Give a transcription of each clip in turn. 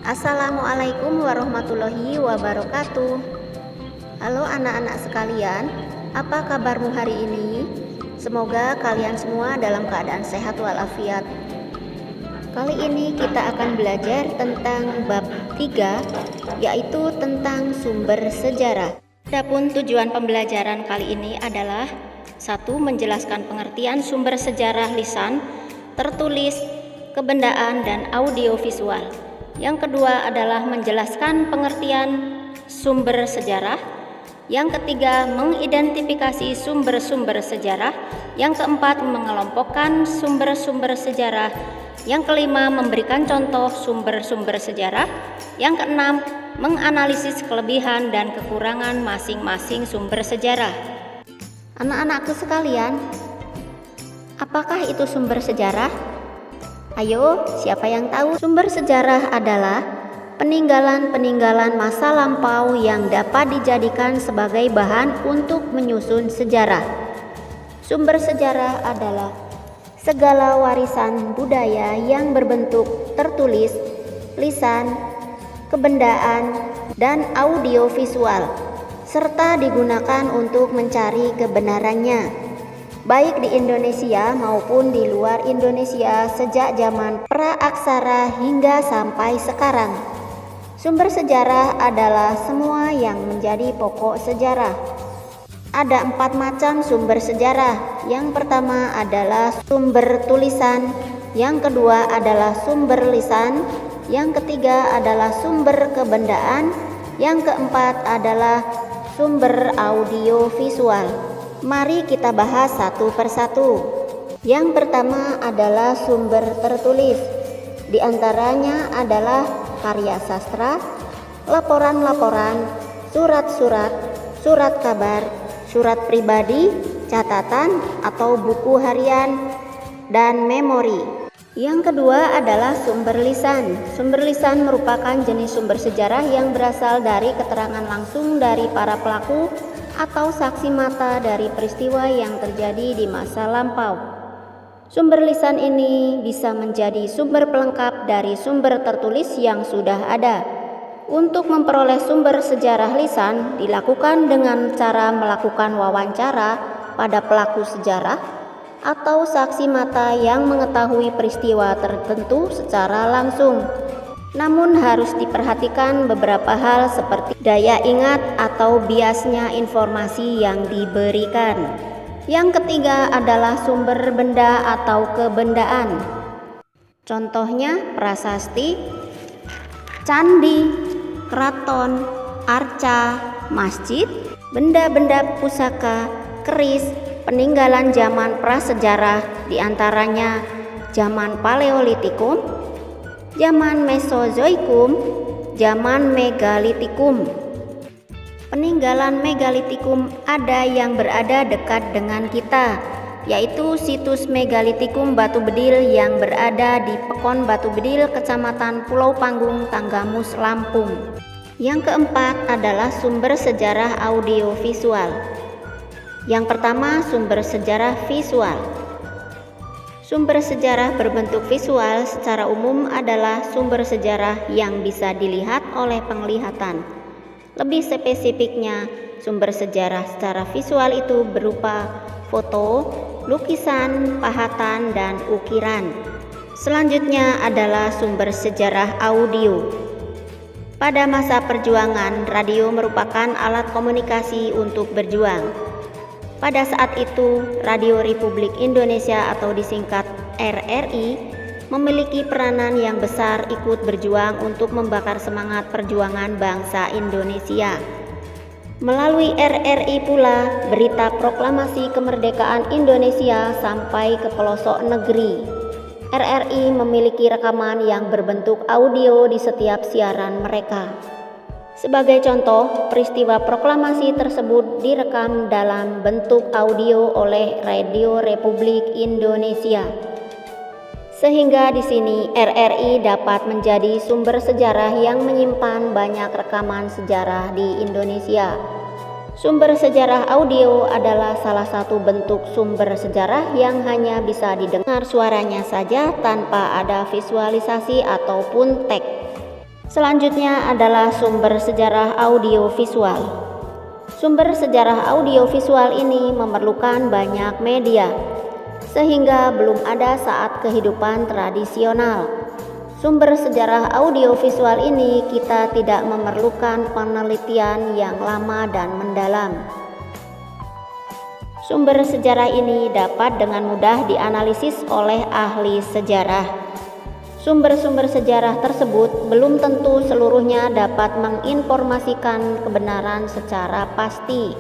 Assalamualaikum warahmatullahi wabarakatuh. Halo anak-anak sekalian, apa kabarmu hari ini? Semoga kalian semua dalam keadaan sehat walafiat. Kali ini kita akan belajar tentang bab 3, yaitu tentang sumber sejarah. Adapun tujuan pembelajaran kali ini adalah 1. Menjelaskan pengertian sumber sejarah lisan, tertulis, kebendaan, dan audiovisual. Yang kedua adalah menjelaskan pengertian sumber sejarah. Yang ketiga, mengidentifikasi sumber-sumber sejarah. Yang keempat, mengelompokkan sumber-sumber sejarah. Yang kelima, memberikan contoh sumber-sumber sejarah. Yang keenam, menganalisis kelebihan dan kekurangan masing-masing sumber sejarah. Anak-anakku sekalian, apakah itu sumber sejarah? Ayo, siapa yang tahu? Sumber sejarah adalah peninggalan-peninggalan masa lampau yang dapat dijadikan sebagai bahan untuk menyusun sejarah. Sumber sejarah adalah segala warisan budaya yang berbentuk tertulis, lisan, kebendaan, dan audiovisual, serta digunakan untuk mencari kebenarannya, baik di Indonesia maupun di luar Indonesia sejak zaman praaksara hingga sampai sekarang. Sumber sejarah adalah semua yang menjadi pokok sejarah. Ada 4 macam sumber sejarah. Yang pertama adalah sumber tulisan, yang kedua adalah sumber lisan, yang ketiga adalah sumber kebendaan, yang keempat adalah sumber audiovisual. Mari kita bahas satu persatu. Yang pertama adalah sumber tertulis. Di antaranya adalah karya sastra, laporan-laporan, surat-surat, surat kabar, surat pribadi, catatan atau buku harian, dan memori. Yang kedua adalah sumber lisan. Sumber lisan merupakan jenis sumber sejarah yang berasal dari keterangan langsung dari para pelaku atau saksi mata dari peristiwa yang terjadi di masa lampau. Sumber lisan ini bisa menjadi sumber pelengkap dari sumber tertulis yang sudah ada. Untuk memperoleh sumber sejarah lisan dilakukan dengan cara melakukan wawancara pada pelaku sejarah atau saksi mata yang mengetahui peristiwa tertentu secara langsung. Namun harus diperhatikan beberapa hal seperti daya ingat atau biasnya informasi yang diberikan. Yang ketiga adalah sumber benda atau kebendaan. Contohnya prasasti, candi, keraton, arca, masjid, benda-benda pusaka, keris, peninggalan zaman prasejarah, diantaranya zaman Paleolitikum, zaman Mesozoikum, zaman Megalitikum. Peninggalan Megalitikum ada yang berada dekat dengan kita, yaitu situs Megalitikum Batu Bedil yang berada di Pekon Batu Bedil, Kecamatan Pulau Panggung, Tanggamus, Lampung. Yang keempat adalah sumber sejarah audiovisual. Yang pertama, sumber sejarah visual. Sumber sejarah berbentuk visual secara umum adalah sumber sejarah yang bisa dilihat oleh penglihatan. Lebih spesifiknya, sumber sejarah secara visual itu berupa foto, lukisan, pahatan, dan ukiran. Selanjutnya adalah sumber sejarah audio. Pada masa perjuangan, radio merupakan alat komunikasi untuk berjuang. Pada saat itu, Radio Republik Indonesia atau disingkat RRI memiliki peranan yang besar ikut berjuang untuk membakar semangat perjuangan bangsa Indonesia. Melalui RRI pula, berita proklamasi kemerdekaan Indonesia sampai ke pelosok negeri. RRI memiliki rekaman yang berbentuk audio di setiap siaran mereka. Sebagai contoh, peristiwa proklamasi tersebut direkam dalam bentuk audio oleh Radio Republik Indonesia. Sehingga di sini RRI dapat menjadi sumber sejarah yang menyimpan banyak rekaman sejarah di Indonesia. Sumber sejarah audio adalah salah satu bentuk sumber sejarah yang hanya bisa didengar suaranya saja tanpa ada visualisasi ataupun teks. Selanjutnya adalah sumber sejarah audiovisual. Sumber sejarah audiovisual ini memerlukan banyak media, sehingga belum ada saat kehidupan tradisional. Sumber sejarah audiovisual ini kita tidak memerlukan penelitian yang lama dan mendalam. Sumber sejarah ini dapat dengan mudah dianalisis oleh ahli sejarah. Sumber-sumber sejarah tersebut belum tentu seluruhnya dapat menginformasikan kebenaran secara pasti.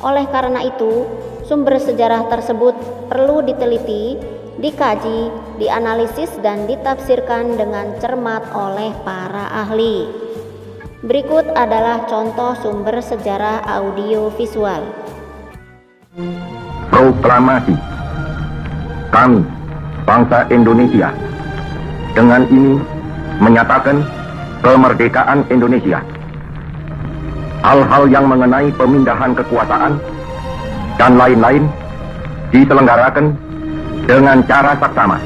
Oleh karena itu, sumber sejarah tersebut perlu diteliti, dikaji, dianalisis, dan ditafsirkan dengan cermat oleh para ahli. Berikut adalah contoh sumber sejarah audiovisual. Proklamasi. Kami, bangsa Indonesia, dengan ini menyatakan kemerdekaan Indonesia. Hal-hal yang mengenai pemindahan kekuasaan dan lain-lain diselenggarakan dengan cara saksama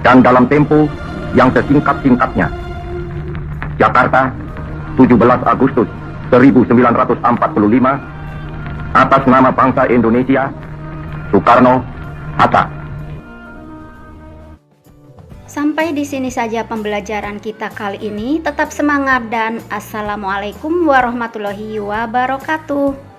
dan dalam tempo yang sesingkat-singkatnya. Jakarta, 17 Agustus 1945, atas nama bangsa Indonesia, Soekarno, Hatta. Sampai di sini saja pembelajaran kita kali ini. Tetap semangat dan assalamualaikum warahmatullahi wabarakatuh.